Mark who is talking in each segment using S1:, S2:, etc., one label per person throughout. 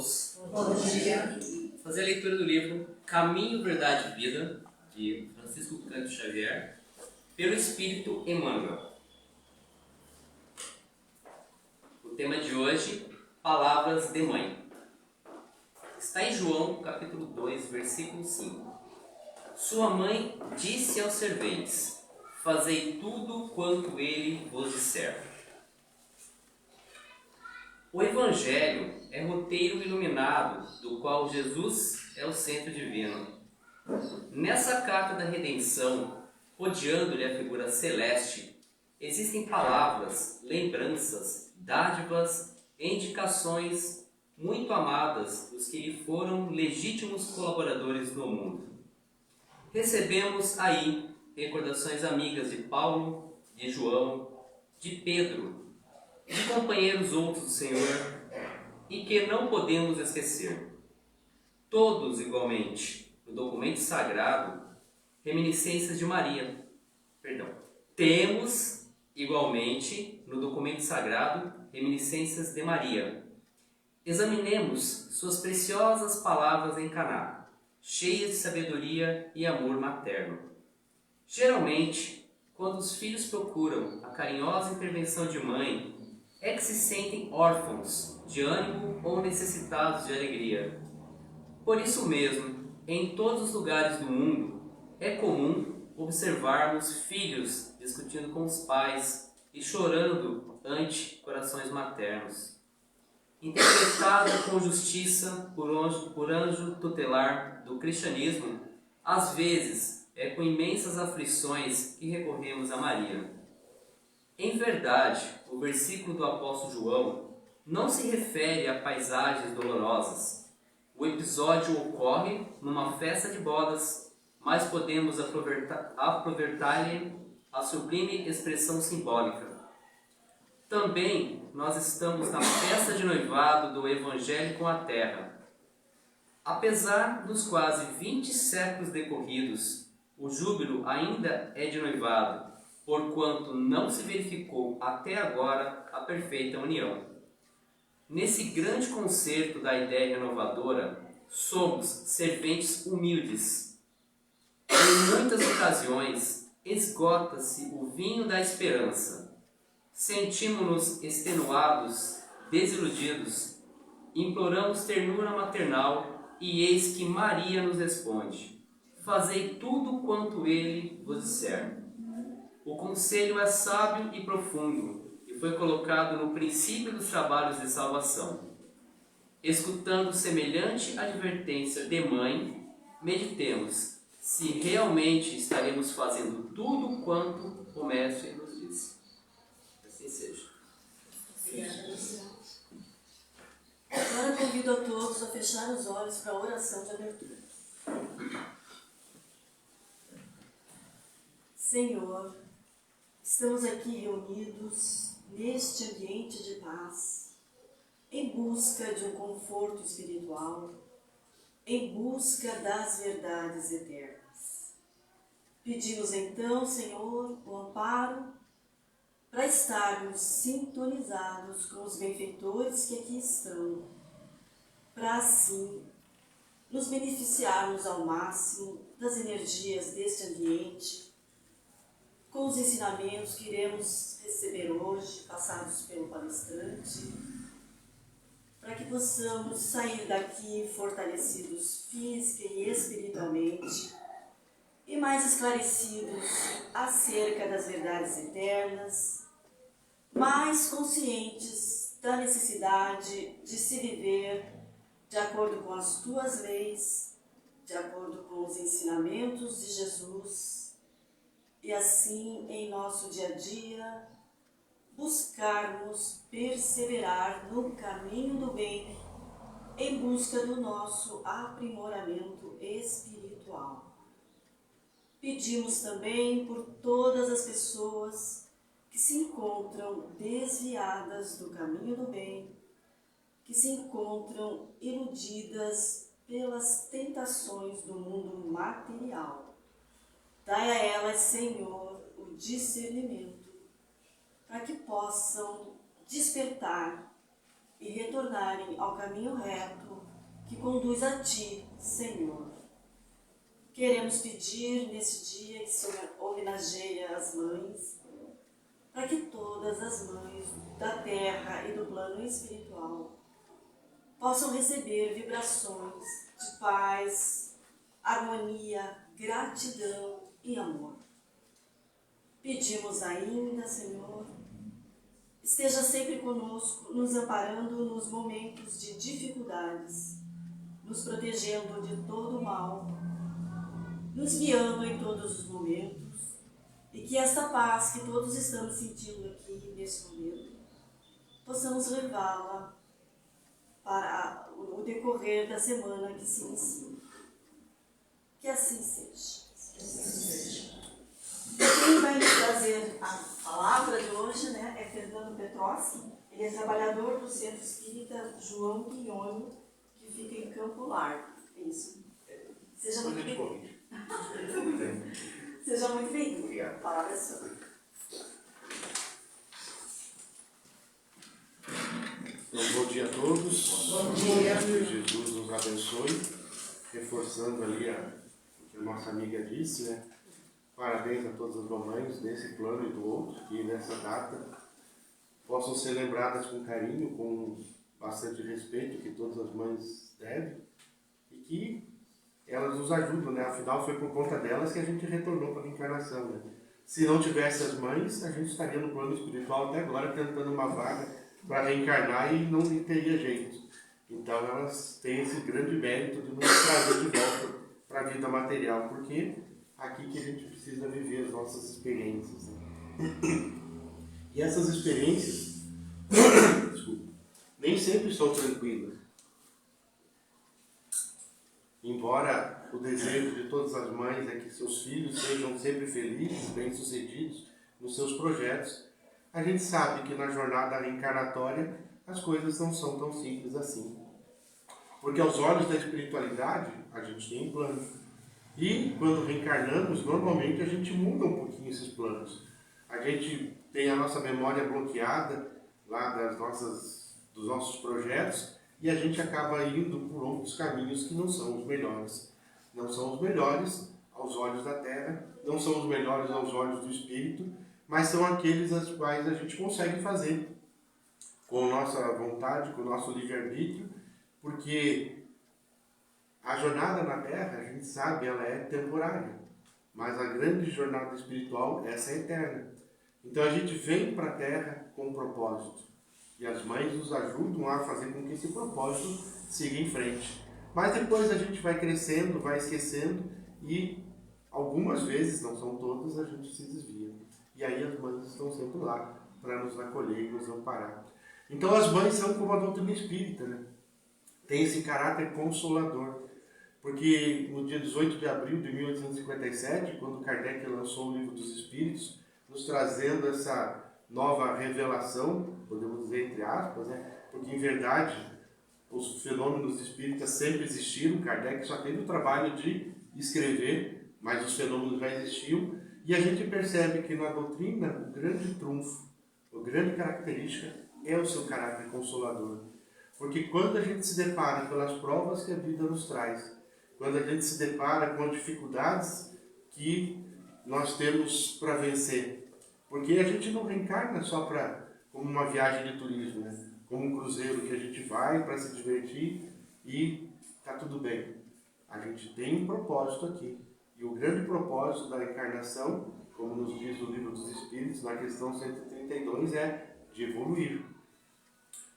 S1: todos.
S2: Bom dia.
S1: Fazer a leitura do livro Caminho, Verdade e Vida, de Francisco Cândido Xavier, pelo Espírito Emmanuel. O tema de hoje, Palavras de Mãe. Está em João, capítulo 2, versículo 5. Sua mãe disse aos serventes: fazei tudo quanto ele vos disser. O Evangelho é roteiro iluminado, do qual Jesus é o centro divino. Nessa carta da redenção, rodeando-lhe a figura celeste, existem palavras, lembranças, dádivas e indicações muito amadas dos que lhe foram legítimos colaboradores no mundo. Recebemos aí recordações amigas de Paulo, de João, de Pedro, de companheiros outros do Senhor, e que não podemos esquecer. Todos igualmente, no documento sagrado, reminiscências de Maria. Temos igualmente no documento sagrado reminiscências de Maria. Examinemos suas preciosas palavras em Caná, cheias de sabedoria e amor materno. Geralmente, quando os filhos procuram a carinhosa intervenção de mãe, é que se sentem órfãos de ânimo ou necessitados de alegria. Por isso mesmo, em todos os lugares do mundo, é comum observarmos filhos discutindo com os pais e chorando ante corações maternos. Interpretado com justiça por anjo tutelar do cristianismo, às vezes é com imensas aflições que recorremos a Maria. Em verdade, o versículo do apóstolo João não se refere a paisagens dolorosas. O episódio ocorre numa festa de bodas, mas podemos aproveitar-lhe a sublime expressão simbólica. Também nós estamos na festa de noivado do Evangelho com a Terra. Apesar dos quase 20 séculos decorridos, o júbilo ainda é de noivado, porquanto não se verificou até agora a perfeita união. Nesse grande concerto da ideia renovadora, somos serventes humildes. Em muitas ocasiões, esgota-se o vinho da esperança. Sentimos-nos extenuados, desiludidos, imploramos ternura maternal e eis que Maria nos responde: fazei tudo quanto ele vos disser. O conselho é sábio e profundo e foi colocado no princípio dos trabalhos de salvação. Escutando semelhante advertência de mãe, meditemos se realmente estaremos fazendo tudo quanto o Mestre nos disse. Assim seja.
S2: Agora convido a todos a fechar os olhos para a oração de abertura. Senhor, estamos aqui reunidos neste ambiente de paz, em busca de um conforto espiritual, em busca das verdades eternas. Pedimos então, Senhor, o amparo para estarmos sintonizados com os benfeitores que aqui estão, para assim nos beneficiarmos ao máximo das energias deste ambiente, com os ensinamentos que iremos receber hoje, passados pelo palestrante, para que possamos sair daqui fortalecidos física e espiritualmente e mais esclarecidos acerca das verdades eternas, mais conscientes da necessidade de se viver de acordo com as tuas leis, de acordo com os ensinamentos de Jesus, e assim, em nosso dia a dia, buscarmos perseverar no caminho do bem, em busca do nosso aprimoramento espiritual. Pedimos também por todas as pessoas que se encontram desviadas do caminho do bem, que se encontram iludidas pelas tentações do mundo material. Dai a elas, Senhor, o discernimento, para que possam despertar e retornarem ao caminho reto que conduz a Ti, Senhor. Queremos pedir nesse dia que se homenageia as mães, para que todas as mães da terra e do plano espiritual possam receber vibrações de paz, harmonia, gratidão e amor. Pedimos ainda, Senhor, esteja sempre conosco, nos amparando nos momentos de dificuldades, nos protegendo de todo o mal, nos guiando em todos os momentos, e que esta paz que todos estamos sentindo aqui nesse momento, possamos levá-la para o decorrer da semana que se inicia. Que assim seja. Quem vai nos trazer a palavra de hoje, né, é Fernando Petrossi. Ele é trabalhador do Centro Espírita João Guignoni, que fica em Campo Largo. Isso. Seja muito bem-vindo. Seja muito bem-vindo.
S3: Obrigado.
S2: A palavra é sua.
S3: Então, bom dia a todos.
S2: Bom dia.
S3: Que Jesus nos abençoe. Reforçando ali o que a nossa amiga disse, né? Parabéns a todas as mamães desse plano e do outro, que nessa data possam ser lembradas com carinho, com bastante respeito, que todas as mães devem, e que elas nos ajudam, né? Afinal, foi por conta delas que a gente retornou para a encarnação, né? Se não tivesse as mães, a gente estaria no plano espiritual até agora tentando uma vaga para reencarnar e não teria jeito. Então elas têm esse grande mérito de nos trazer de volta para a vida material, porque é aqui que a gente precisa viver as nossas experiências, né? E essas experiências desculpa, nem sempre são tranquilas. Embora o desejo de todas as mães é que seus filhos sejam sempre felizes, bem-sucedidos nos seus projetos, a gente sabe que na jornada reencarnatória as coisas não são tão simples assim. Porque aos olhos da espiritualidade, a gente tem um plano. E quando reencarnamos, normalmente a gente muda um pouquinho esses planos. A gente tem a nossa memória bloqueada lá dos nossos projetos, e a gente acaba indo por outros caminhos que não são os melhores. Não são os melhores aos olhos da Terra, não são os melhores aos olhos do Espírito, mas são aqueles aos quais a gente consegue fazer com a nossa vontade, com o nosso livre-arbítrio, porque a jornada na Terra, a gente sabe, ela é temporária, mas a grande jornada espiritual, essa é eterna. Então a gente vem para a Terra com um propósito. E as mães nos ajudam a fazer com que esse propósito siga em frente. Mas depois a gente vai crescendo, vai esquecendo e algumas vezes, não são todas, a gente se desvia. E aí as mães estão sempre lá para nos acolher e nos amparar. Então as mães são como a doutrina espírita, né? Tem esse caráter consolador. Porque no dia 18 de abril de 1857, quando Kardec lançou o Livro dos Espíritos, nos trazendo essa nova revelação, podemos dizer entre aspas, né? Porque em verdade os fenômenos espíritas sempre existiram, Kardec só teve o trabalho de escrever, mas os fenômenos já existiam, e a gente percebe que na doutrina o grande trunfo, a grande característica é o seu caráter consolador. Porque quando a gente se depara pelas provas que a vida nos traz, quando a gente se depara com as dificuldades que nós temos para vencer, porque a gente não reencarna só como uma viagem de turismo, né? Como um cruzeiro que a gente vai para se divertir e está tudo bem. A gente tem um propósito aqui. E o grande propósito da encarnação, como nos diz o Livro dos Espíritos, na questão 132, é de evoluir.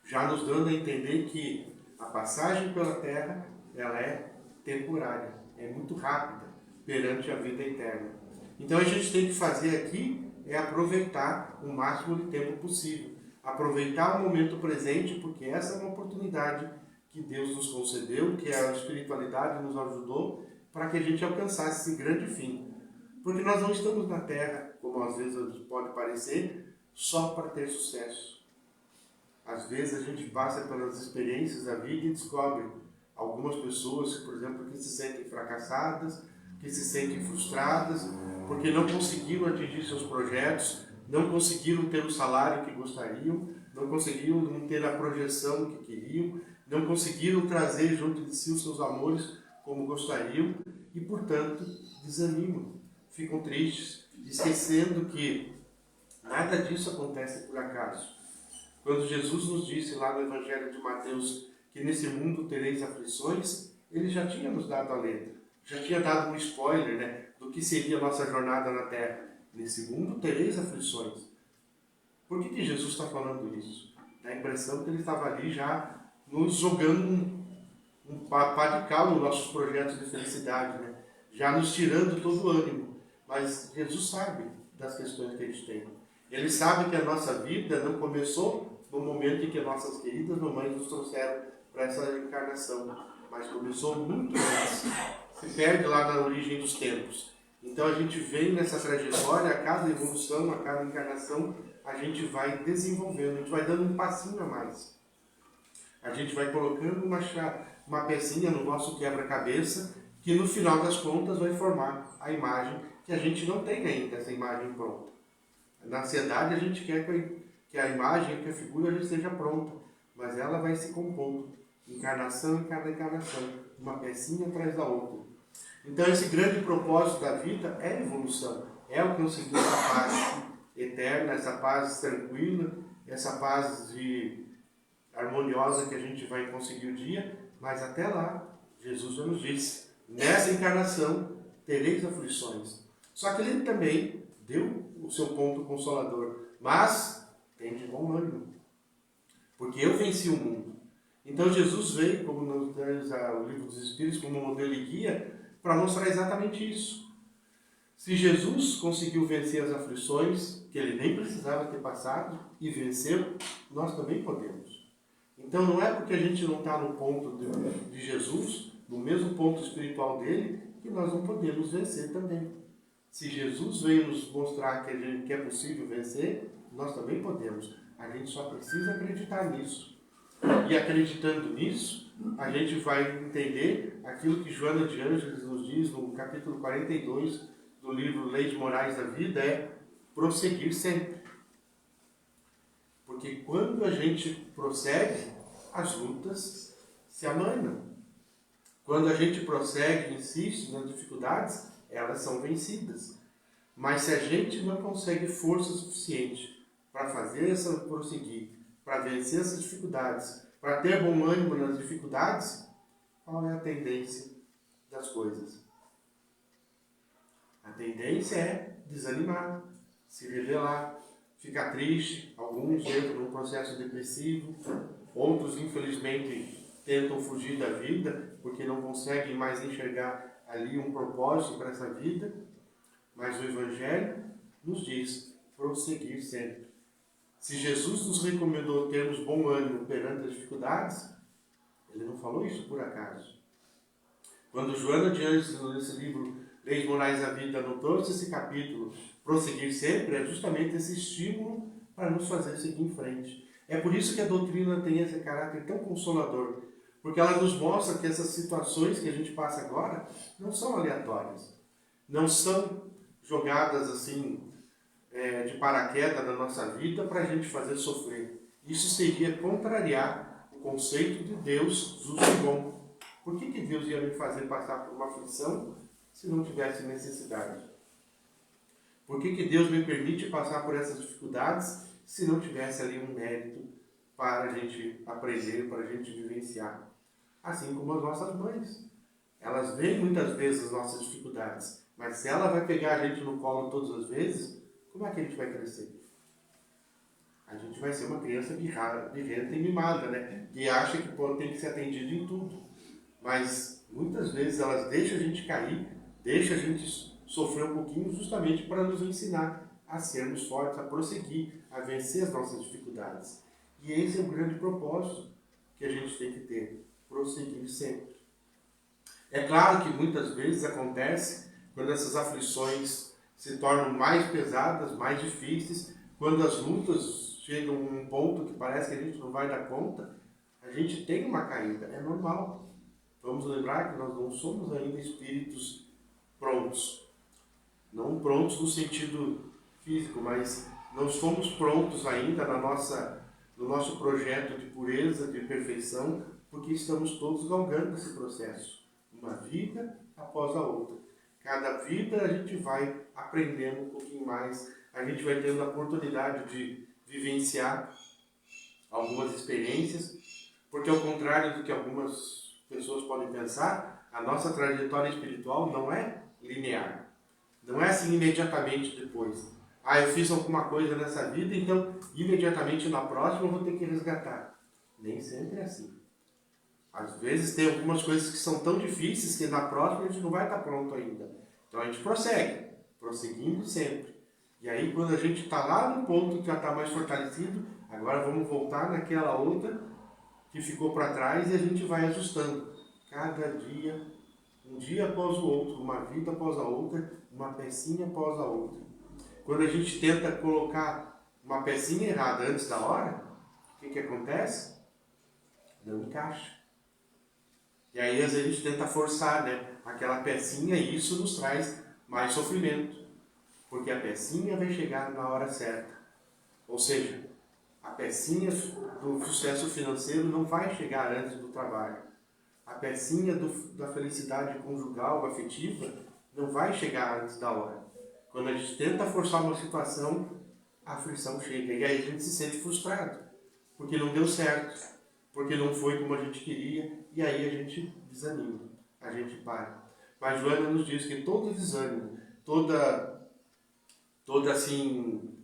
S3: Já nos dando a entender que a passagem pela Terra, ela é temporária, é muito rápida perante a vida eterna. Então a gente tem que fazer aqui é aproveitar o máximo de tempo possível. Aproveitar o momento presente, porque essa é uma oportunidade que Deus nos concedeu, que a espiritualidade nos ajudou, para que a gente alcançasse esse grande fim. Porque nós não estamos na Terra, como às vezes pode parecer, só para ter sucesso. Às vezes a gente passa pelas experiências da vida e descobre algumas pessoas, por exemplo, que se sentem fracassadas, que se sentem frustradas, porque não conseguiram atingir seus projetos, não conseguiram ter o salário que gostariam, não conseguiram ter a projeção que queriam, não conseguiram trazer junto de si os seus amores como gostariam e, portanto, desanimam, ficam tristes, esquecendo que nada disso acontece por acaso. Quando Jesus nos disse lá no Evangelho de Mateus que nesse mundo tereis aflições, ele já tinha nos dado a letra, já tinha dado um spoiler, né, do que seria a nossa jornada na Terra. Nesse mundo tereis aflições. Por que Jesus está falando isso? Dá a impressão que ele estava ali já nos jogando um pá de cal nos nossos projetos de felicidade, né? Já nos tirando todo o ânimo. Mas Jesus sabe das questões que a gente tem. Ele sabe que a nossa vida não começou no momento em que nossas queridas mamães nos trouxeram para essa encarnação, mas começou muito antes. Se perde lá na origem dos tempos. Então a gente vem nessa trajetória, a cada evolução, a cada encarnação, a gente vai desenvolvendo, a gente vai dando um passinho a mais. A gente vai colocando uma pecinha no nosso quebra-cabeça, que no final das contas vai formar a imagem que a gente não tem ainda, essa imagem pronta. Na ansiedade a gente quer que a imagem, que a figura já esteja pronta, mas ela vai se compondo, encarnação em cada encarnação, uma pecinha atrás da outra. Então esse grande propósito da vida é a evolução, é o conseguir essa paz eterna, essa paz tranquila, essa paz harmoniosa que a gente vai conseguir o dia, mas até lá, Jesus já nos disse, nessa encarnação tereis aflições. Só que ele também deu o seu ponto consolador, mas tem de bom ânimo, porque eu venci o mundo. Então Jesus veio, como nos traz o Livro dos Espíritos, como modelo e guia, para mostrar exatamente isso. Se Jesus conseguiu vencer as aflições, que ele nem precisava ter passado, e venceu, nós também podemos. Então não é porque a gente não está no ponto de Jesus, no mesmo ponto espiritual dele, que nós não podemos vencer também. Se Jesus veio nos mostrar que é possível vencer, nós também podemos. A gente só precisa acreditar nisso. E acreditando nisso, a gente vai entender aquilo que Joana de Ângeles nos diz no capítulo 42 do livro Leis Morais da Vida, é prosseguir sempre. Porque quando a gente prossegue, as lutas se amanham. Quando a gente prossegue e insiste nas dificuldades, elas são vencidas. Mas se a gente não consegue força suficiente para fazer essa prosseguir, para vencer essas dificuldades, para ter bom ânimo nas dificuldades, qual é a tendência das coisas? A tendência é desanimar, se rebelar, ficar triste. Alguns entram num processo depressivo, outros, infelizmente, tentam fugir da vida porque não conseguem mais enxergar ali um propósito para essa vida. Mas o Evangelho nos diz prosseguir sempre. Se Jesus nos recomendou termos bom ânimo perante as dificuldades, ele não falou isso por acaso. Quando Joana de Ângeles, nesse livro Leis Morais da Vida, anotou esse capítulo, prosseguir sempre, é justamente esse estímulo para nos fazer seguir em frente. É por isso que a doutrina tem esse caráter tão consolador, porque ela nos mostra que essas situações que a gente passa agora não são aleatórias, não são jogadas assim de paraquedas na nossa vida para a gente fazer sofrer. Isso seria contrariar o conceito de Deus justo e bom. Por que Deus ia me fazer passar por uma aflição se não tivesse necessidade? Por que Deus me permite passar por essas dificuldades se não tivesse ali um mérito para a gente aprender, para a gente vivenciar? Assim como as nossas mães. Elas veem muitas vezes as nossas dificuldades, mas se ela vai pegar a gente no colo todas as vezes, como é que a gente vai crescer? A gente vai ser uma criança birrenta e mimada, né? Que acha que tem que ser atendido em tudo. Mas muitas vezes elas deixam a gente cair, deixam a gente sofrer um pouquinho justamente para nos ensinar a sermos fortes, a prosseguir, a vencer as nossas dificuldades. E esse é o grande propósito que a gente tem que ter, prosseguir sempre. É claro que muitas vezes acontece quando essas aflições se tornam mais pesadas, mais difíceis, quando as lutas chegam a um ponto que parece que a gente não vai dar conta, a gente tem uma caída, é normal. Vamos lembrar que nós não somos ainda espíritos prontos. Não prontos no sentido físico, mas não somos prontos ainda na nossa no nosso projeto de pureza, de perfeição, porque estamos todos galgando esse processo, uma vida após a outra. Cada vida a gente vai aprendendo um pouquinho mais, a gente vai tendo a oportunidade de vivenciar algumas experiências, porque ao contrário do que algumas pessoas podem pensar, a nossa trajetória espiritual não é linear. Não é assim imediatamente depois. Eu fiz alguma coisa nessa vida, então imediatamente na próxima eu vou ter que resgatar. Nem sempre é assim. Às vezes tem algumas coisas que são tão difíceis que na próxima a gente não vai estar pronto ainda. Então a gente prossegue, prosseguindo sempre. E aí quando a gente está lá no ponto que já está mais fortalecido, agora vamos voltar naquela outra que ficou para trás e a gente vai ajustando. Cada dia, um dia após o outro, uma vida após a outra, uma pecinha após a outra. Quando a gente tenta colocar uma pecinha errada antes da hora, o que acontece? Não encaixa. E aí às vezes a gente tenta forçar, né, aquela pecinha e isso nos traz mais sofrimento. Porque a pecinha vai chegar na hora certa. Ou seja, a pecinha do sucesso financeiro não vai chegar antes do trabalho. A pecinha da felicidade conjugal, afetiva, não vai chegar antes da hora. Quando a gente tenta forçar uma situação, a aflição chega. E aí a gente se sente frustrado. Porque não deu certo. Porque não foi como a gente queria. E aí a gente desanima. A gente para. Mas Joana nos diz que todo desânimo, toda assim,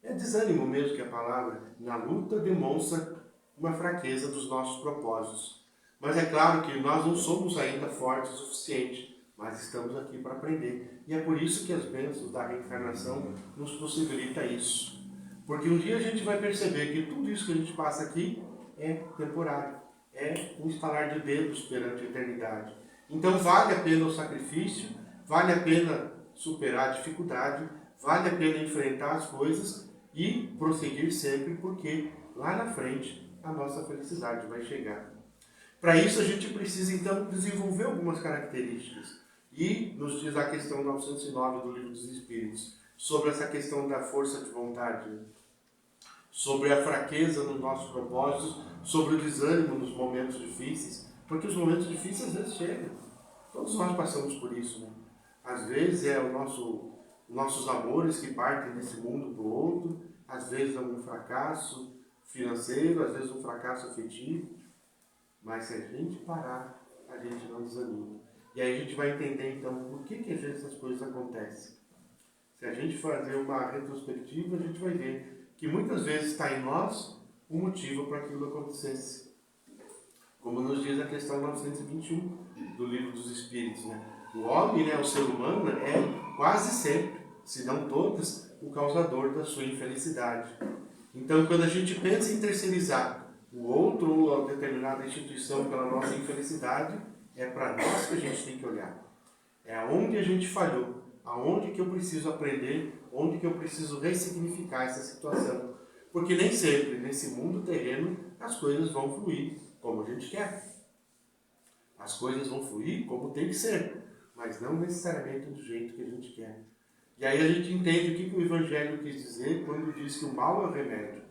S3: é desânimo mesmo que é a palavra, na luta demonstra uma fraqueza dos nossos propósitos. Mas é claro que nós não somos ainda fortes o suficiente, mas estamos aqui para aprender. E é por isso que as bênçãos da reencarnação nos possibilita isso. Porque um dia a gente vai perceber que tudo isso que a gente passa aqui é temporário. É um estalar de dedos perante a eternidade. Então vale a pena o sacrifício, vale a pena superar a dificuldade, vale a pena enfrentar as coisas e prosseguir sempre, porque lá na frente a nossa felicidade vai chegar. Para isso a gente precisa então desenvolver algumas características. E nos diz a questão 909 do Livro dos Espíritos, sobre essa questão da força de vontade, sobre a fraqueza nos nossos propósitos, sobre o desânimo nos momentos difíceis, porque os momentos difíceis às vezes chegam. Todos nós passamos por isso, né? Às vezes é nossos amores que partem desse mundo para o outro, às vezes é um fracasso financeiro, às vezes um fracasso afetivo, mas se a gente parar, a gente não desanima. E aí a gente vai entender então por que às vezes essas coisas acontecem. Se a gente fazer uma retrospectiva, a gente vai ver que muitas vezes está em nós o motivo para aquilo acontecesse. Como nos diz a questão 921 do Livro dos Espíritos, né? O homem, né, o ser humano, é quase sempre, se não todas, o causador da sua infelicidade. Então, quando a gente pensa em terceirizar o outro ou a determinada instituição pela nossa infelicidade, é para nós que a gente tem que olhar. É aonde a gente falhou, aonde que eu preciso aprender, onde que eu preciso ressignificar essa situação. Porque nem sempre, nesse mundo terreno, as coisas vão fluir como a gente quer. As coisas vão fluir como tem que ser, mas não necessariamente do jeito que a gente quer. E aí a gente entende o que o Evangelho quis dizer quando diz que o mal é o remédio.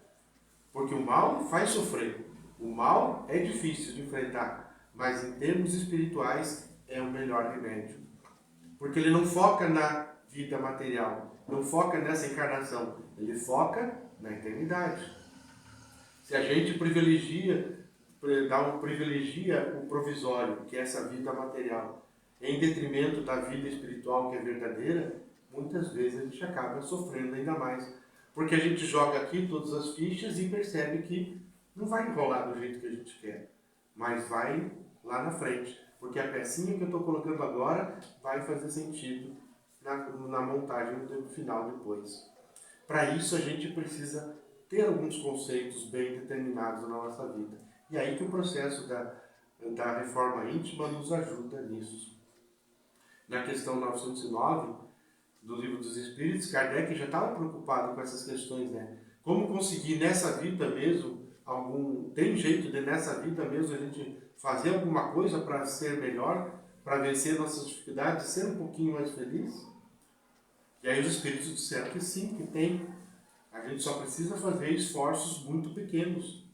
S3: Porque o mal faz sofrer. O mal é difícil de enfrentar, mas em termos espirituais é o melhor remédio. Porque ele não foca na vida material, não foca nessa encarnação, ele foca na eternidade. Se a gente privilegia o provisório, que é essa vida material, em detrimento da vida espiritual, que é verdadeira, muitas vezes a gente acaba sofrendo ainda mais. Porque a gente joga aqui todas as fichas e percebe que não vai enrolar do jeito que a gente quer, mas vai lá na frente. Porque a pecinha que eu estou colocando agora vai fazer sentido na montagem do final depois. Para isso a gente precisa ter alguns conceitos bem determinados na nossa vida. E aí que o processo da reforma íntima nos ajuda nisso. Na questão 909 do Livro dos Espíritos, Kardec já estava preocupado com essas questões, né? Como conseguir nessa vida mesmo, tem jeito de nessa vida mesmo a gente fazer alguma coisa para ser melhor, para vencer nossas dificuldades, ser um pouquinho mais feliz? E aí os Espíritos disseram que sim, que tem. A gente só precisa fazer esforços muito pequenos,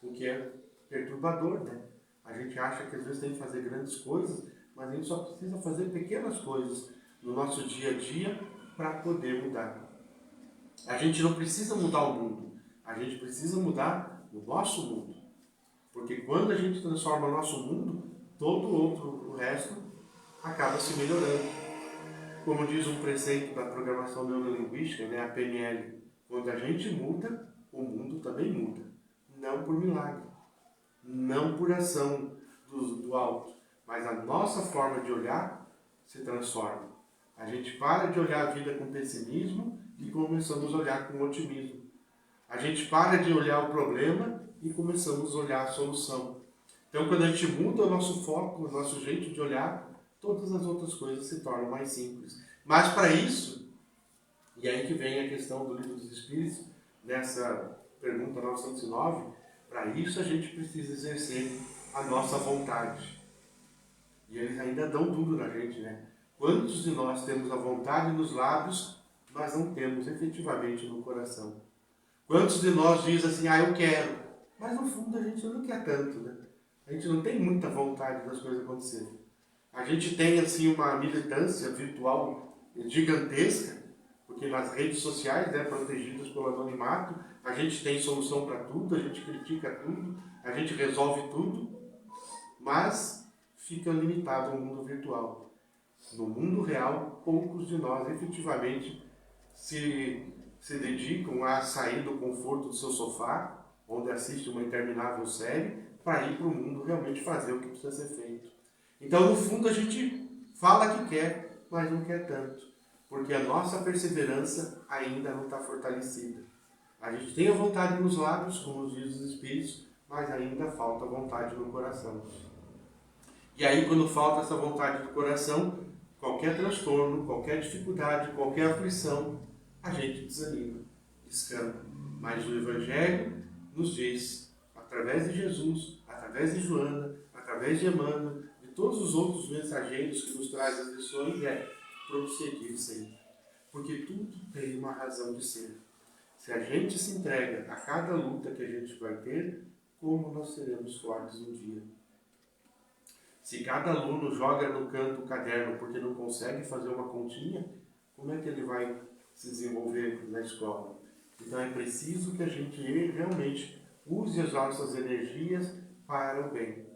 S3: o que é perturbador, né? A gente acha que às vezes tem que fazer grandes coisas, mas a gente só precisa fazer pequenas coisas no nosso dia a dia para poder mudar. A gente não precisa mudar o mundo, a gente precisa mudar o nosso mundo. Porque quando a gente transforma o nosso mundo, todo o resto acaba se melhorando. Como diz um preceito da programação neurolinguística, né, a PNL, quando a gente muda, o mundo também muda. Não por milagre, não por ação do alto, mas a nossa forma de olhar se transforma. A gente para de olhar a vida com pessimismo e começamos a olhar com otimismo. A gente para de olhar o problema e começamos a olhar a solução. Então, quando a gente muda o nosso foco, o nosso jeito de olhar, todas as outras coisas se tornam mais simples. Mas para isso, e aí que vem a questão do Livro dos Espíritos, nessa pergunta 909, para isso a gente precisa exercer a nossa vontade. E eles ainda dão duro na gente, né? Quantos de nós temos a vontade nos lábios, mas não temos efetivamente no coração? Quantos de nós diz assim, eu quero, mas no fundo a gente não quer tanto, né? A gente não tem muita vontade das coisas acontecerem. A gente tem assim uma militância virtual gigantesca, porque nas redes sociais, né, protegidas pelo anonimato, a gente tem solução para tudo, a gente critica tudo, a gente resolve tudo, mas fica limitado ao mundo virtual. No mundo real, poucos de nós efetivamente se dedicam a sair do conforto do seu sofá, onde assiste uma interminável série, para ir para o mundo realmente fazer o que precisa ser feito. Então, no fundo, a gente fala que quer, mas não quer tanto, porque a nossa perseverança ainda não está fortalecida. A gente tem a vontade nos lábios, como diz os Espíritos, mas ainda falta vontade no coração. E aí, quando falta essa vontade do coração, qualquer transtorno, qualquer dificuldade, qualquer aflição, a gente desanima, descamba. Mas o Evangelho nos diz, através de Jesus, através de Joana, através de Emmanuel, de todos os outros mensageiros que nos trazem as lições, prosseguir sempre. Porque tudo tem uma razão de ser. Se a gente se entrega a cada luta que a gente vai ter, como nós seremos fortes um dia? Se cada aluno joga no canto o caderno porque não consegue fazer uma continha, como é que ele vai se desenvolver na escola? Então é preciso que a gente realmente use as nossas energias para o bem.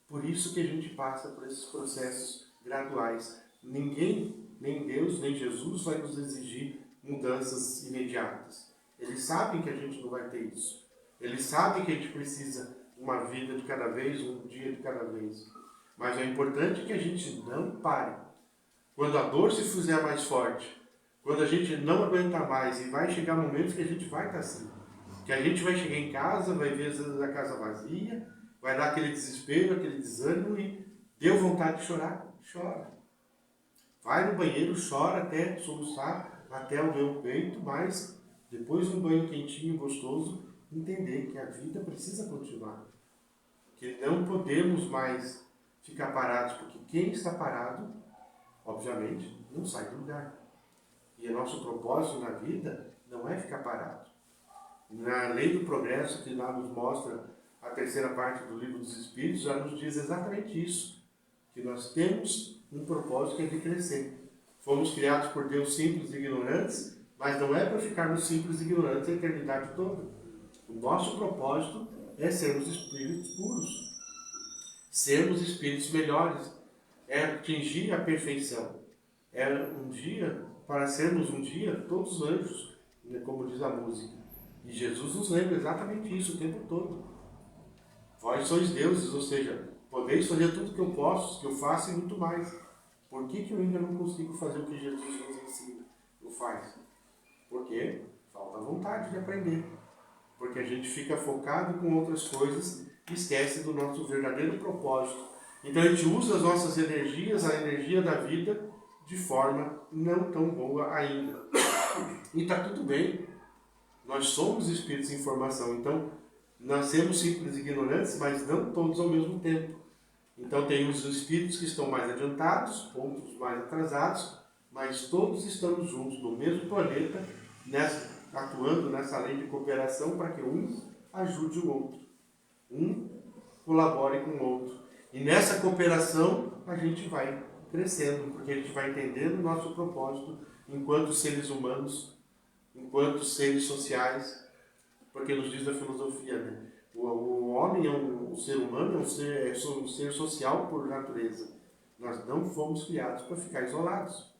S3: Por isso que a gente passa por esses processos graduais. Ninguém, nem Deus, nem Jesus vai nos exigir mudanças imediatas. Eles sabem que a gente não vai ter isso. Eles sabem que a gente precisa uma vida de cada vez, um dia de cada vez. Mas é importante que a gente não pare. Quando a dor se fizer mais forte, quando a gente não aguentar mais, e vai chegar momentos que a gente vai estar assim. Que a gente vai chegar em casa, vai ver às vezes a casa vazia, vai dar aquele desespero, aquele desânimo e deu vontade de chorar, chora. Vai no banheiro, chora até soluçar, até o meu peito, mas depois de um banho quentinho, gostoso, entender que a vida precisa continuar. Que não podemos mais ficar parados, porque quem está parado, obviamente, não sai do lugar. E o nosso propósito na vida não é ficar parado. Na lei do progresso, que lá nos mostra a terceira parte do Livro dos Espíritos, já nos diz exatamente isso, que nós temos um propósito que é de crescer. Fomos criados por Deus simples e ignorantes, mas não é para ficarmos simples e ignorantes a eternidade toda. O nosso propósito é sermos espíritos puros, sermos espíritos melhores, é atingir a perfeição. É um dia, para sermos um dia, todos anjos, como diz a música. E Jesus nos lembra exatamente isso o tempo todo. Vós sois deuses, ou seja, podeis fazer tudo que eu posso, que eu faço e muito mais. Por que eu ainda não consigo fazer o que Jesus nos ensina? Eu faço. Porque falta vontade de aprender. Porque a gente fica focado com outras coisas e esquece do nosso verdadeiro propósito. Então a gente usa as nossas energias, a energia da vida, de forma não tão boa ainda. E está tudo bem. Nós somos espíritos em formação, então nascemos simples e ignorantes, mas não todos ao mesmo tempo. Então tem os espíritos que estão mais adiantados, outros mais atrasados, mas todos estamos juntos no mesmo planeta, atuando nessa lei de cooperação para que um ajude o outro, um colabore com o outro. E nessa cooperação a gente vai crescendo, porque a gente vai entendendo o nosso propósito enquanto seres humanos, enquanto seres sociais, porque nos diz a filosofia, né? O homem o ser humano é um ser social por natureza. Nós não fomos criados para ficar isolados.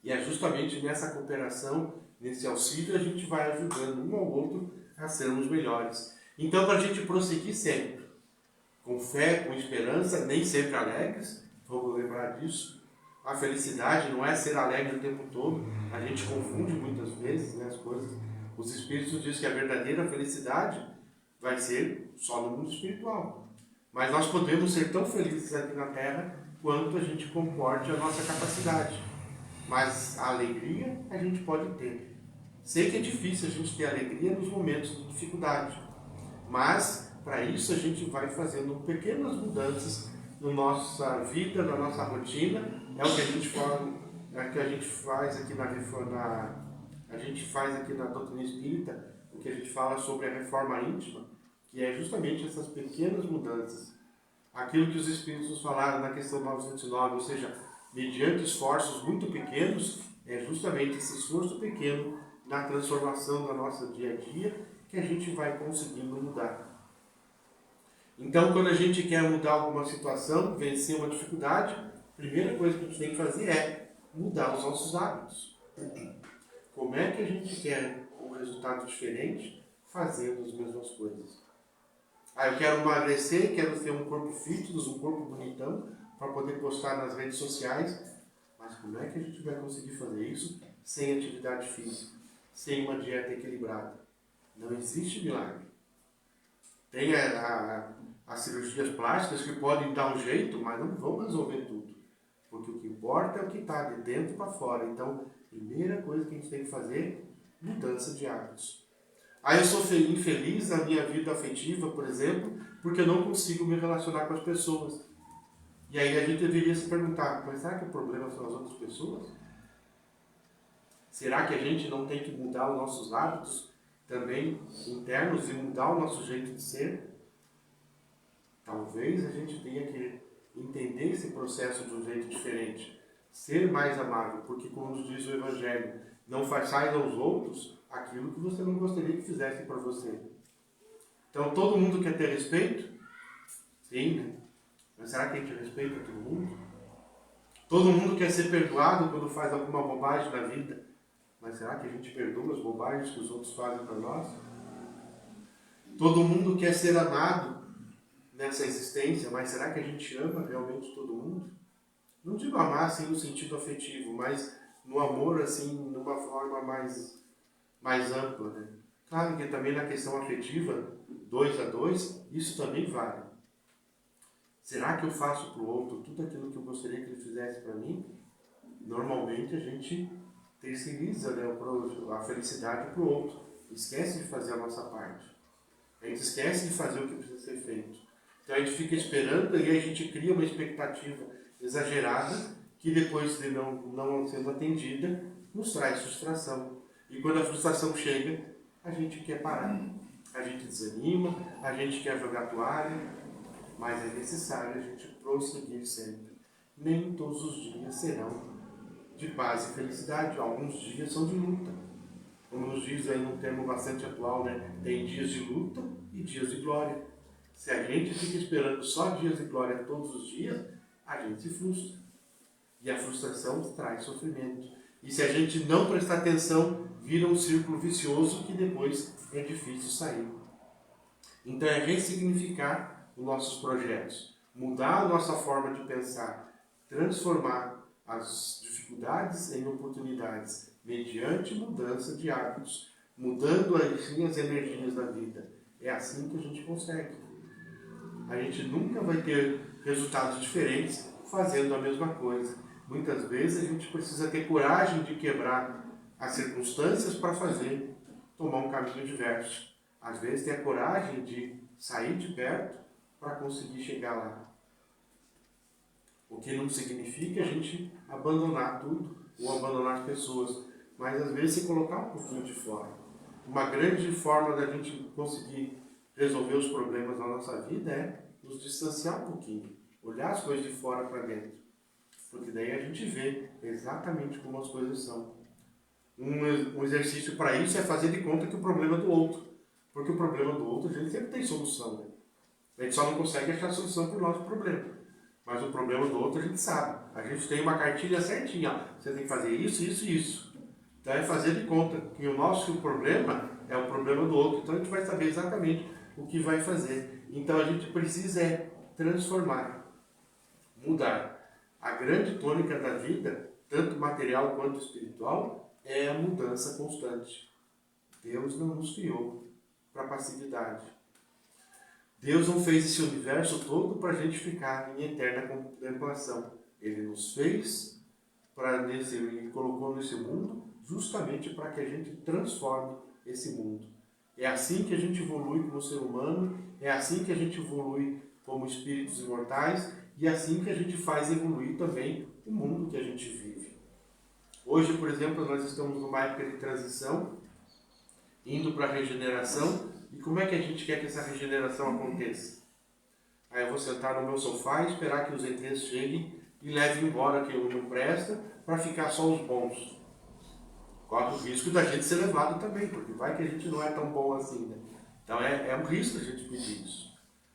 S3: E é justamente nessa cooperação, nesse auxílio, a gente vai ajudando um ao outro a sermos melhores. Então, para a gente prosseguir sempre, com fé, com esperança, nem sempre alegres, vamos lembrar disso. A felicidade não é ser alegre o tempo todo, a gente confunde muitas vezes, né, as coisas. Os Espíritos dizem que a verdadeira felicidade vai ser só no mundo espiritual. Mas nós podemos ser tão felizes aqui na Terra quanto a gente comporte a nossa capacidade. Mas a alegria a gente pode ter. Sei que é difícil a gente ter alegria nos momentos de dificuldade, mas para isso a gente vai fazendo pequenas mudanças na nossa vida, na nossa rotina. É o que a gente fala, é o que a gente faz aqui na doutrina espírita, o que a gente fala sobre a reforma íntima, que é justamente essas pequenas mudanças. Aquilo que os Espíritos falaram na questão 909, ou seja, mediante esforços muito pequenos, é justamente esse esforço pequeno na transformação do nosso dia a dia que a gente vai conseguindo mudar. Então, quando a gente quer mudar alguma situação, vencer uma dificuldade, a primeira coisa que a gente tem que fazer é mudar os nossos hábitos. Como é que a gente quer um resultado diferente fazendo as mesmas coisas? Eu quero emagrecer, quero ter um corpo fitness, um corpo bonitão, para poder postar nas redes sociais. Mas como é que a gente vai conseguir fazer isso sem atividade física, sem uma dieta equilibrada? Não existe milagre. Tem as cirurgias plásticas que podem dar um jeito, mas não vão resolver tudo. Porque o que importa é o que está de dentro para fora. Então, a primeira coisa que a gente tem que fazer é mudança de hábitos. Eu sou infeliz na minha vida afetiva, por exemplo, porque eu não consigo me relacionar com as pessoas. E aí a gente deveria se perguntar, mas será que o problema são as outras pessoas? Será que a gente não tem que mudar os nossos hábitos também internos e mudar o nosso jeito de ser? Talvez a gente tenha que entender esse processo de um jeito diferente. Ser mais amável, porque como nos diz o Evangelho, não façais aos outros aquilo que você não gostaria que fizessem para você. Então todo mundo quer ter respeito? Sim, né? Mas será que a gente respeita todo mundo? Todo mundo quer ser perdoado quando faz alguma bobagem na vida. Mas será que a gente perdoa as bobagens que os outros fazem para nós? Todo mundo quer ser amado nessa existência, mas será que a gente ama realmente todo mundo? Não digo amar assim no sentido afetivo, mas no amor assim, numa forma mais ampla, né? Claro que também na questão afetiva, 2 a 2, isso também vale. Será que eu faço para o outro tudo aquilo que eu gostaria que ele fizesse para mim? Normalmente a gente terceiriza, né, a felicidade para o outro. Esquece de fazer a nossa parte. A gente esquece de fazer o que precisa ser feito. Então a gente fica esperando e aí a gente cria uma expectativa exagerada que depois de não sendo atendida, nos traz frustração. E quando a frustração chega, a gente quer parar. A gente desanima, a gente quer jogar toalha, mas é necessário a gente prosseguir sempre. Nem todos os dias serão de paz e felicidade. Alguns dias são de luta. Como nos diz aí num termo bastante atual, né? Tem dias de luta e dias de glória. Se a gente fica esperando só dias de glória todos os dias, a gente se frustra. E a frustração traz sofrimento. E se a gente não prestar atenção, vira um círculo vicioso que depois é difícil sair. Então é ressignificar os nossos projetos, mudar a nossa forma de pensar, transformar as dificuldades em oportunidades, mediante mudança de hábitos, mudando assim as energias da vida. É assim que a gente consegue. A gente nunca vai ter resultados diferentes fazendo a mesma coisa. Muitas vezes a gente precisa ter coragem de quebrar as circunstâncias para tomar um caminho diverso. Às vezes ter a coragem de sair de perto para conseguir chegar lá. O que não significa a gente abandonar tudo ou abandonar as pessoas. mas às vezes se colocar um pouquinho de fora. Uma grande forma da gente conseguir resolver os problemas da nossa vida é nos distanciar um pouquinho, olhar as coisas de fora para dentro, porque daí a gente vê exatamente como as coisas são. Um exercício para isso é fazer de conta que o problema é do outro, porque o problema do outro a gente sempre tem solução, né? A gente só não consegue achar a solução para o nosso problema, mas o problema do outro a gente sabe. A gente tem uma cartilha certinha, ó. Você tem que fazer isso, isso e isso. Então é fazer de conta que o nosso problema é o problema do outro, então a gente vai saber exatamente o que vai fazer. Então a gente precisa transformar, mudar. A grande tônica da vida, tanto material quanto espiritual, é a mudança constante. Deus não nos criou para passividade. Deus não fez esse universo todo para a gente ficar em eterna contemplação. Ele nos fez e colocou nesse mundo justamente para que a gente transforme esse mundo. É assim que a gente evolui como ser humano, é assim que a gente evolui como espíritos imortais e é assim que a gente faz evoluir também o mundo que a gente vive. Hoje, por exemplo, nós estamos numa época de transição, indo para a regeneração. E como é que a gente quer que essa regeneração aconteça? Aí eu vou sentar no meu sofá e esperar que os ETs cheguem e levem embora quem não presta para ficar só os bons. Corre o risco da gente ser levado também, porque vai que a gente não é tão bom assim, né? Então é um risco a gente pedir isso.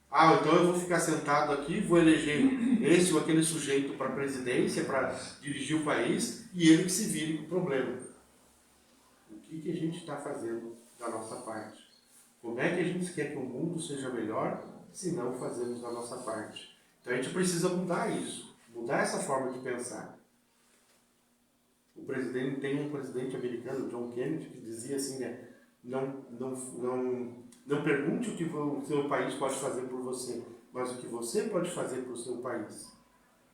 S3: Ah, então eu vou ficar sentado aqui, vou eleger esse ou aquele sujeito para a presidência, para dirigir o país, e ele que se vire com o problema. O que a gente está fazendo da nossa parte? Como é que a gente quer que o mundo seja melhor se não fazemos a nossa parte? Então a gente precisa mudar isso, mudar essa forma de pensar. Tem um presidente americano, John Kennedy, que dizia assim, né? Não pergunte o que o seu país pode fazer por você, mas o que você pode fazer para o seu país.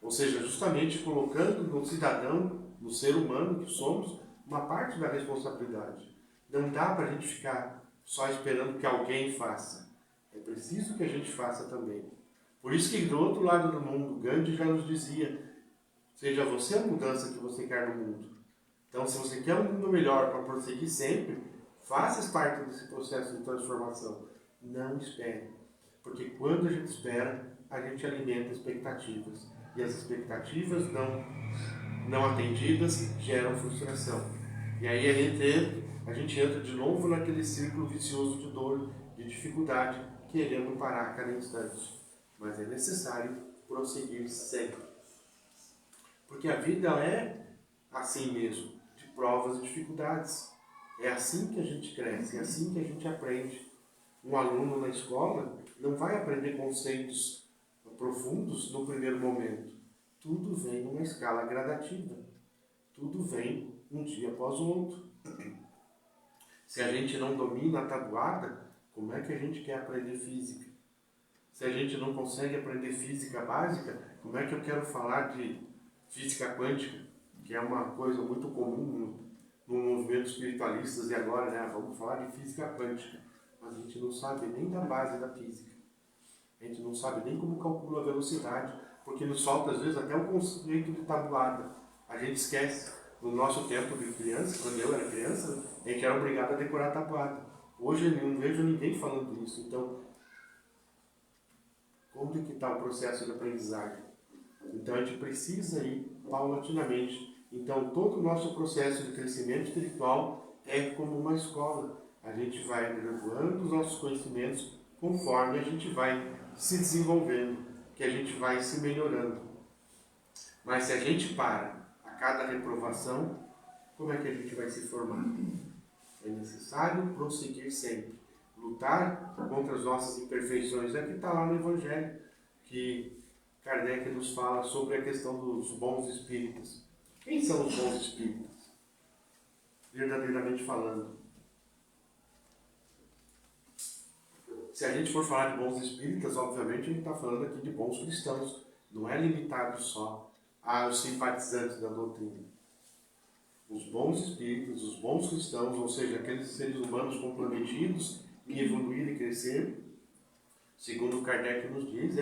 S3: Ou seja, justamente colocando no cidadão, no ser humano que somos, uma parte da responsabilidade. Não dá para a gente ficar só esperando que alguém faça. É preciso que a gente faça também. Por isso que do outro lado do mundo, Gandhi já nos dizia, seja você a mudança que você quer no mundo. Então, se você quer um mundo melhor para prosseguir sempre, faça parte desse processo de transformação. Não espere. Porque quando a gente espera, a gente alimenta expectativas. E as expectativas não atendidas geram frustração. E aí a gente entra de novo naquele círculo vicioso de dor, de dificuldade, querendo parar a cada instante. Mas é necessário prosseguir sempre. Porque a vida é assim mesmo, de provas e dificuldades. É assim que a gente cresce, é assim que a gente aprende. Um aluno na escola não vai aprender conceitos profundos no primeiro momento. Tudo vem numa escala gradativa. Tudo vem um dia após o outro. Se a gente não domina a tabuada, como é que a gente quer aprender física? Se a gente não consegue aprender física básica, como é que eu quero falar de física quântica, que é uma coisa muito comum no movimento espiritualistas e agora, né? Vamos falar de física quântica. Mas a gente não sabe nem da base da física. A gente não sabe nem como calcula a velocidade, porque nos falta às vezes até o conceito de tabuada. A gente esquece. No nosso tempo de criança, quando eu era criança, a gente era obrigado a decorar a tabuada. Hoje eu não vejo ninguém falando isso. Então, como que está o processo de aprendizagem? Então a gente precisa ir paulatinamente. Então todo o nosso processo de crescimento espiritual é como uma escola. A gente vai graduando os nossos conhecimentos conforme a gente vai se desenvolvendo, que a gente vai se melhorando. Mas se a gente para a cada reprovação, como é que a gente vai se formar? É necessário prosseguir sempre. Lutar contra as nossas imperfeições. É que está lá no Evangelho, que Kardec nos fala sobre a questão dos bons espíritos. Quem são os bons espíritos? Verdadeiramente falando. Se a gente for falar de bons espíritas, obviamente a gente está falando aqui de bons cristãos. Não é limitado só aos simpatizantes da doutrina. Os bons espíritos, os bons cristãos, ou seja, aqueles seres humanos comprometidos em evoluir e crescer, segundo Kardec nos diz,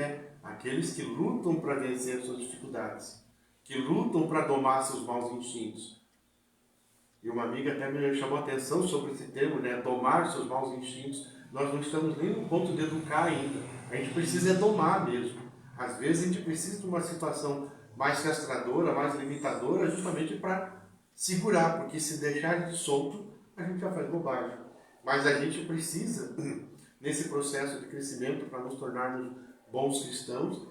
S3: aqueles que lutam para vencer suas dificuldades, que lutam para domar seus maus instintos. E uma amiga até me chamou a atenção sobre esse termo, né? Domar seus maus instintos. Nós não estamos nem no ponto de educar ainda. A gente precisa domar mesmo. Às vezes a gente precisa de uma situação mais castradora, mais limitadora, justamente para segurar, porque se deixar de solto, a gente já faz bobagem. Mas a gente precisa, nesse processo de crescimento, para nos tornarmos bons cristãos,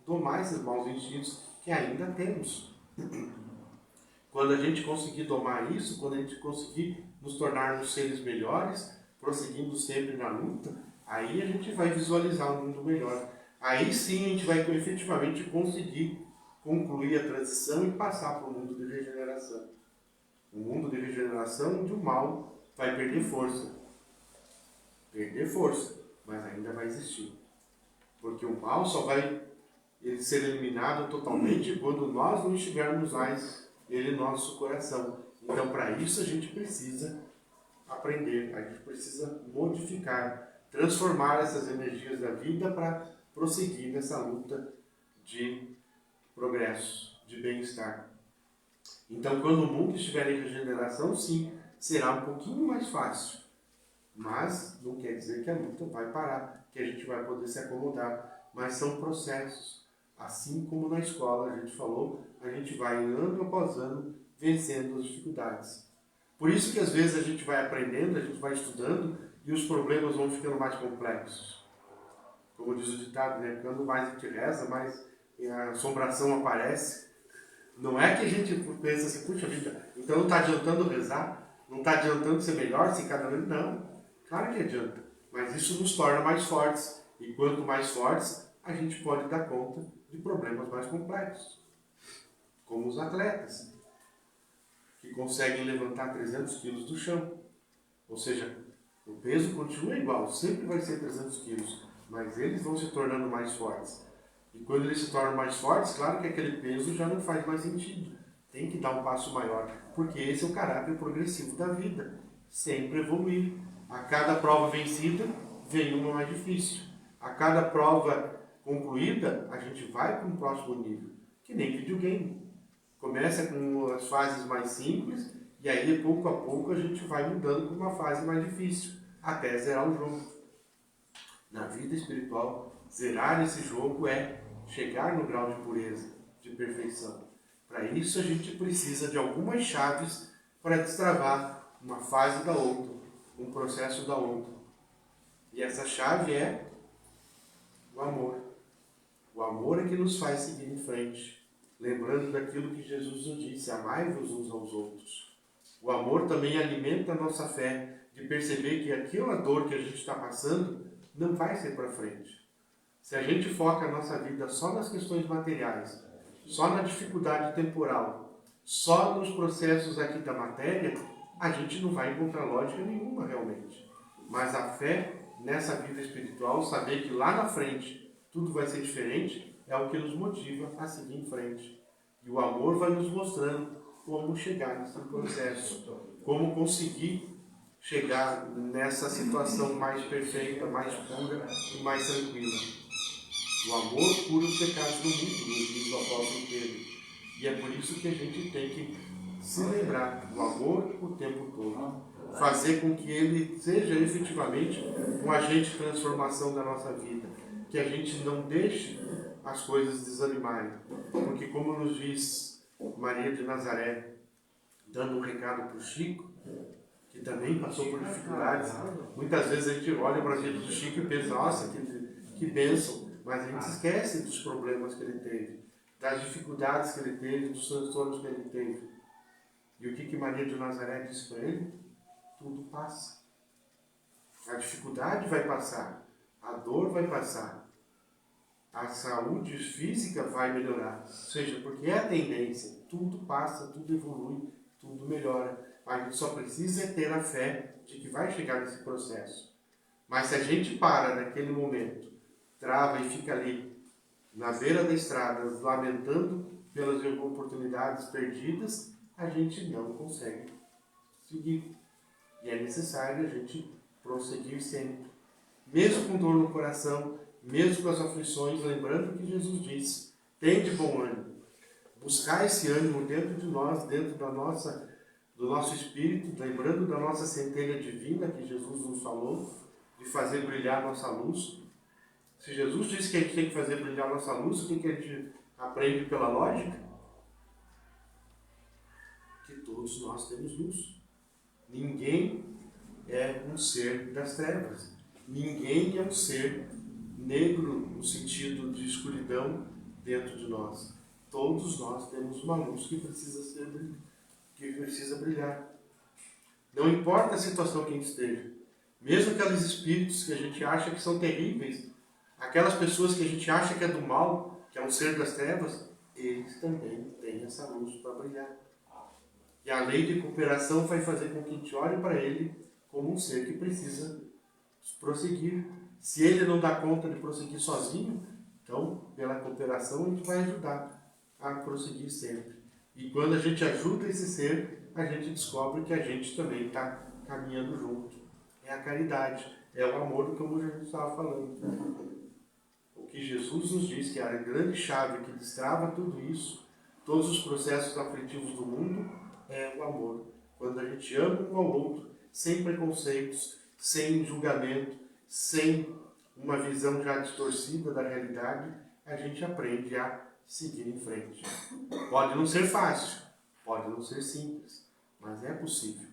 S3: domar esses maus instintos que ainda temos. Quando a gente conseguir domar isso, quando a gente conseguir nos tornarmos seres melhores, prosseguindo sempre na luta, aí a gente vai visualizar um mundo melhor. Aí sim a gente vai efetivamente conseguir concluir a transição e passar para o mundo de regeneração. O mundo de regeneração onde o mal vai perder força. Perder força, mas ainda vai existir. Porque o mal só vai ser eliminado totalmente quando nós não estivermos mais ele no nosso coração. Então, para isso, a gente precisa aprender, a gente precisa modificar, transformar essas energias da vida para prosseguir nessa luta de progresso, de bem-estar. Então, quando o mundo estiver em regeneração, sim, será um pouquinho mais fácil. Mas não quer dizer que a luta vai parar, que a gente vai poder se acomodar. Mas são processos. Assim como na escola a gente falou, a gente vai ano após ano vencendo as dificuldades. Por isso que às vezes a gente vai aprendendo, a gente vai estudando e os problemas vão ficando mais complexos. Como diz o ditado, né? Quando mais a gente reza, mais a assombração aparece. Não é que a gente pensa assim, puxa vida, então não está adiantando rezar? Não está adiantando ser melhor se cada vez... Não, claro que adianta. Mas isso nos torna mais fortes. E quanto mais fortes, a gente pode dar conta de problemas mais complexos. Como os atletas, que conseguem levantar 300 quilos do chão. Ou seja, o peso continua igual, sempre vai ser 300 quilos, mas eles vão se tornando mais fortes. E quando eles se tornam mais fortes, claro que aquele peso já não faz mais sentido. Tem que dar um passo maior, porque esse é o caráter progressivo da vida. Sempre evoluir. A cada prova vencida, vem uma mais difícil. A cada prova concluída, a gente vai para um próximo nível. Que nem videogame. Começa com as fases mais simples, e aí, pouco a pouco, a gente vai mudando para uma fase mais difícil, até zerar o jogo. Na vida espiritual, zerar esse jogo é chegar no grau de pureza, de perfeição. Para isso, a gente precisa de algumas chaves para destravar uma fase da outra, um processo da outra. E essa chave é o amor. O amor é que nos faz seguir em frente, lembrando daquilo que Jesus nos disse, amai-vos uns aos outros. O amor também alimenta a nossa fé, de perceber que aquela dor que a gente está passando não vai ser para frente. Se a gente foca a nossa vida só nas questões materiais, só na dificuldade temporal, só nos processos aqui da matéria, a gente não vai encontrar lógica nenhuma realmente. Mas a fé nessa vida espiritual, saber que lá na frente tudo vai ser diferente, é o que nos motiva a seguir em frente. E o amor vai nos mostrando como chegar nesse processo, como conseguir chegar nessa situação mais perfeita, mais pura e mais tranquila. O amor cura os pecados do mundo, nos diz o apóstolo Pedro. E é por isso que a gente tem que se lembrar do amor o tempo todo. Fazer com que ele seja efetivamente um agente de transformação da nossa vida. Que a gente não deixe as coisas desanimarem. Porque como nos diz Maria de Nazaré, dando um recado para o Chico, que também passou por dificuldades. Muitas vezes a gente olha para a vida do Chico e pensa, nossa, que bênção. Mas a gente esquece dos problemas que ele teve, das dificuldades que ele teve, dos transtornos que ele teve. E o que Maria de Nazaré disse para ele? Tudo passa. A dificuldade vai passar, a dor vai passar, a saúde física vai melhorar. Ou seja, porque é a tendência, tudo passa, tudo evolui, tudo melhora. A gente só precisa ter a fé de que vai chegar nesse processo. Mas se a gente para naquele momento, trava e fica ali, na beira da estrada, lamentando pelas oportunidades perdidas, a gente não consegue seguir. E é necessário a gente prosseguir sempre. Mesmo com dor no coração, mesmo com as aflições, lembrando que Jesus disse, tem de bom ânimo. Buscar esse ânimo dentro de nós, dentro da nossa do nosso espírito, lembrando da nossa centelha divina que Jesus nos falou, de fazer brilhar nossa luz. Se Jesus disse que a gente tem que fazer brilhar nossa luz, o que a gente aprende pela lógica? Que todos nós temos luz. Ninguém é um ser das trevas. Ninguém é um ser negro no sentido de escuridão dentro de nós. Todos nós temos uma luz que precisa brilhar. Não importa a situação que a gente esteja. Mesmo aqueles espíritos que a gente acha que são terríveis, aquelas pessoas que a gente acha que é do mal, que é um ser das trevas, eles também têm essa luz para brilhar. E a lei de cooperação vai fazer com que a gente olhe para ele como um ser que precisa prosseguir. Se ele não dá conta de prosseguir sozinho, então, pela cooperação, a gente vai ajudar a prosseguir sempre. E quando a gente ajuda esse ser, a gente descobre que a gente também está caminhando junto. É a caridade, é o amor, como a gente estava falando. O que Jesus nos diz que é a grande chave que destrava tudo isso, todos os processos aflitivos do mundo, é o amor. Quando a gente ama um ao outro, sem preconceitos, sem julgamento, sem uma visão já distorcida da realidade, a gente aprende a seguir em frente. Pode não ser fácil, pode não ser simples, mas é possível.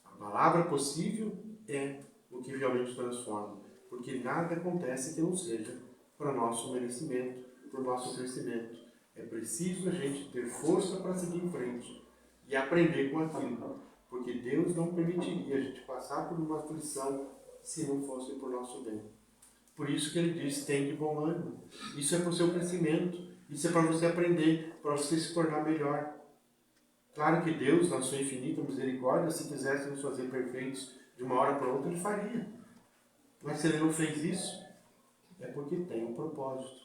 S3: A palavra possível é o que realmente transforma, porque nada acontece que não seja para o nosso merecimento, para o nosso crescimento. É preciso a gente ter força para seguir em frente e aprender com aquilo, porque Deus não permitiria a gente passar por uma aflição se não fosse por nosso bem. Por isso que ele diz, tem de bom ânimo. Isso é para o seu crescimento, isso é para você aprender, para você se tornar melhor. Claro que Deus, na sua infinita misericórdia, se quisesse nos fazer perfeitos de uma hora para outra, ele faria. Mas se ele não fez isso, é porque tem um propósito.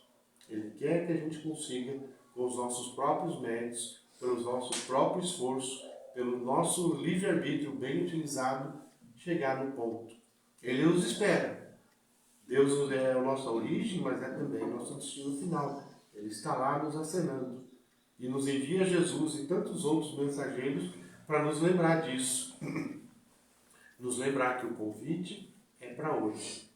S3: Ele quer que a gente consiga, com os nossos próprios méritos, pelo nosso próprio esforço, pelo nosso livre-arbítrio bem utilizado, chegar no ponto. Ele nos espera. Deus é a nossa origem, mas é também o nosso destino final. Ele está lá nos acenando. E nos envia Jesus e tantos outros mensageiros para nos lembrar disso. Nos lembrar que o convite é para hoje.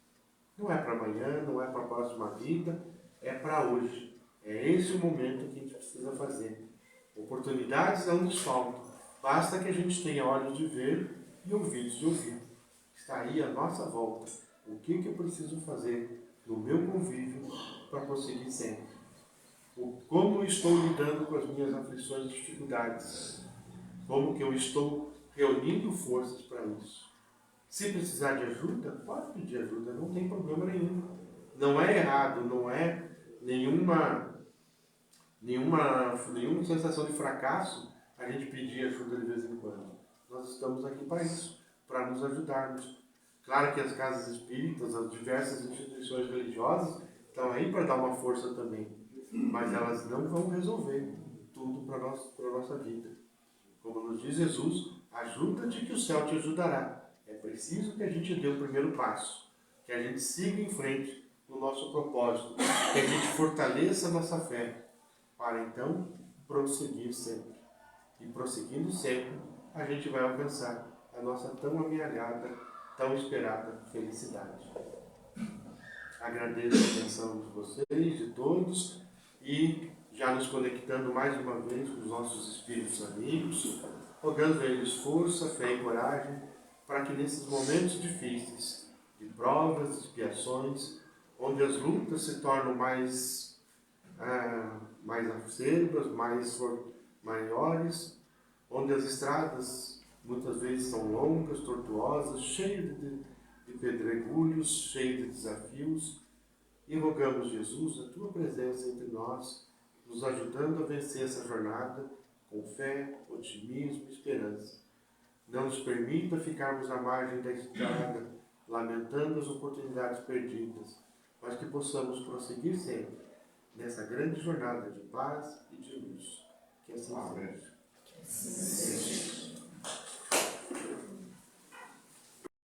S3: Não é para amanhã, não é para a próxima vida, é para hoje. É esse o momento que a gente precisa fazer. Oportunidades não nos faltam. Basta que a gente tenha olhos de ver e ouvidos de ouvir. Está aí à nossa volta. O que eu preciso fazer no meu convívio para prosseguir sempre? Como estou lidando com as minhas aflições e dificuldades? Como que eu estou reunindo forças para isso? Se precisar de ajuda, pode pedir ajuda, não tem problema nenhum. Não é errado, não é nenhuma sensação de fracasso a gente pedir ajuda de vez em quando. Nós estamos aqui para isso, para nos ajudarmos. Claro que as casas espíritas, as diversas instituições religiosas estão aí para dar uma força também, mas elas não vão resolver tudo para a nossa vida. Como nos diz Jesus, ajuda-te que o céu te ajudará. É preciso que a gente dê o primeiro passo, que a gente siga em frente no nosso propósito, que a gente fortaleça a nossa fé, para então prosseguir sempre. E prosseguindo sempre, a gente vai alcançar a nossa tão amealhada, tão esperada felicidade. Agradeço a atenção de vocês, de todos, e já nos conectando mais uma vez com os nossos espíritos amigos, rogando a eles força, fé e coragem, para que nesses momentos difíceis, de provas, de expiações, onde as lutas se tornam mais acerbas, maiores, onde as estradas muitas vezes são longas, tortuosas, cheias de pedregulhos, cheias de desafios, e rogamos, Jesus, a Tua presença entre nós, nos ajudando a vencer essa jornada com fé, otimismo e esperança. Não nos permita ficarmos à margem da estrada, lamentando as oportunidades perdidas, mas que possamos prosseguir sempre nessa grande jornada de paz e de luz. Que assim seja.